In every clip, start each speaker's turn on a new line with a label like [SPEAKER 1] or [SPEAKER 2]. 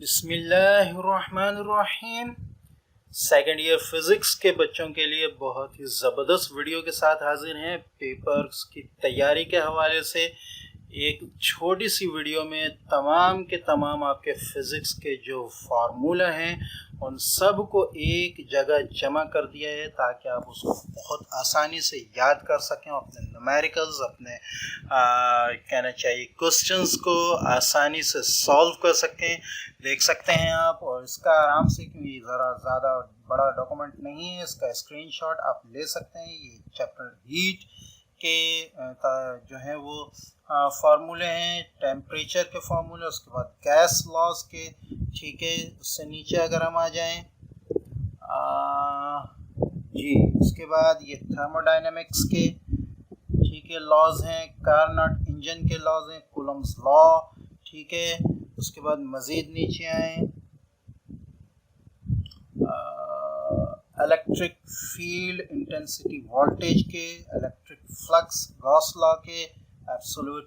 [SPEAKER 1] بسم اللہ الرحمن الرحیم۔ سیکنڈ ایئر فزکس کے بچوں کے لیے بہت ہی زبردست ویڈیو کے ساتھ حاضر ہیں۔ پیپرز کی تیاری کے حوالے سے ایک چھوٹی سی ویڈیو میں تمام کے تمام آپ کے فزکس کے جو فارمولہ ہیں ان سب کو ایک جگہ جمع کر دیا ہے تاکہ آپ اس کو بہت آسانی سے یاد کر سکیں، اپنے نومیریکلز، اپنے کہنا چاہیے کوسچنز کو آسانی سے سالو کر سکیں، دیکھ سکتے ہیں آپ۔ اور اس کا آرام سے، کیونکہ ذرا زیادہ بڑا ڈاکومنٹ نہیں ہے، اس کا اسکرین شاٹ آپ لے سکتے ہیں۔ یہ چیپٹر ہیٹ کے جو ہیں وہ فارمولے ہیں، ٹیمپریچر کے فارمولے، اس کے بعد گیس لاز کے، ٹھیک ہے۔ اس سے نیچے اگر ہم آ جائیں جی، اس کے بعد یہ تھرموڈائنمکس کے، ٹھیک ہے، لاز ہیں، کارنٹ انجن کے لاز ہیں، کولمز لا، ٹھیک ہے۔ اس کے بعد مزید نیچے آئیں، الیکٹرک فیلڈ انٹینسٹی والٹیج کے، الیکٹرک فلکس گاس لا کے، ایبسولوٹ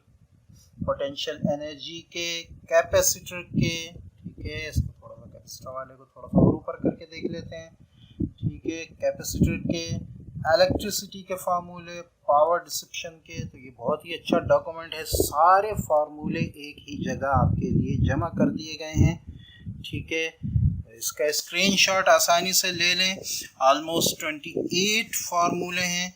[SPEAKER 1] پوٹینشیل انرجی کے، کیپیسیٹر کے، ٹھیک ہے۔ اس کو تھوڑا سا کیپیسیٹر والے کو تھوڑا سا اور اوپر کر کے دیکھ لیتے ہیں، ٹھیک ہے۔ کیپیسیٹر کے، الیکٹریسٹی کے فارمولے، پاور ڈسپشن کے۔ تو یہ بہت ہی اچھا ڈاکومنٹ ہے، سارے فارمولے ایک ہی جگہ آپ کے لیے جمع کر دیے گئے ہیں، ٹھیک ہے۔ اس کا اسکرین شاٹ آسانی سے لے لیں۔ آلموسٹ 28 فارمولے ہیں،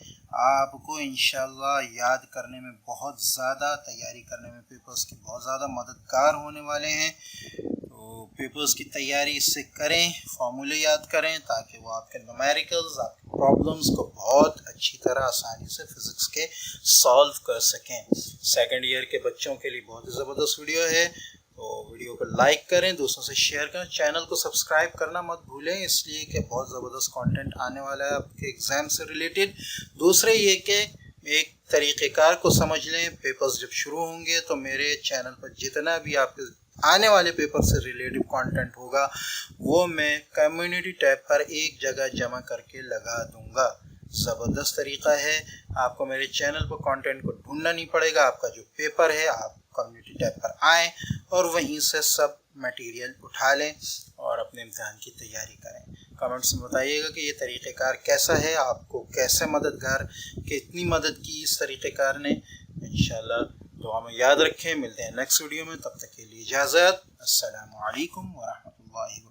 [SPEAKER 1] آپ کو انشاءاللہ یاد کرنے میں بہت زیادہ، تیاری کرنے میں پیپرز کی بہت زیادہ مددگار ہونے والے ہیں۔ تو پیپرز کی تیاری اس سے کریں، فارمولے یاد کریں تاکہ وہ آپ کے نومیریکلز، آپ کے پرابلمز کو بہت اچھی طرح آسانی سے فزکس کے سالو کر سکیں۔ سیکنڈ ایئر کے بچوں کے لیے بہت زبردست ویڈیو ہے، تو ویڈیو کو لائک کریں، دوستوں سے شیئر کریں، چینل کو سبسکرائب کرنا مت بھولیں، اس لیے کہ بہت زبردست کانٹینٹ آنے والا ہے آپ کے ایگزام سے ریلیٹڈ۔ دوسرے یہ کہ ایک طریقہ کار کو سمجھ لیں، پیپرز جب شروع ہوں گے تو میرے چینل پر جتنا بھی آپ کے آنے والے پیپر سے ریلیٹڈ کانٹینٹ ہوگا وہ میں کمیونٹی ٹیب پر ایک جگہ جمع کر کے لگا دوں گا۔ زبردست طریقہ ہے، آپ کو میرے چینل پر کانٹینٹ کو ڈھونڈنا نہیں پڑے گا۔ آپ کا جو پیپر ہے آپ کمیونٹی ٹیب پر آئیں اور وہیں سے سب میٹیریل اٹھا لیں اور اپنے امتحان کی تیاری کریں۔ کمنٹس میں بتائیے گا کہ یہ طریقہ کار کیسا ہے، آپ کو کیسے مددگار، کتنی مدد کی اس طریقہ کار نے۔ انشاءاللہ دعا میں یاد رکھیں، ملتے ہیں نیکسٹ ویڈیو میں، تب تک کے لیے اجازت۔ السلام علیکم ورحمۃ اللہ وبرکاتہ۔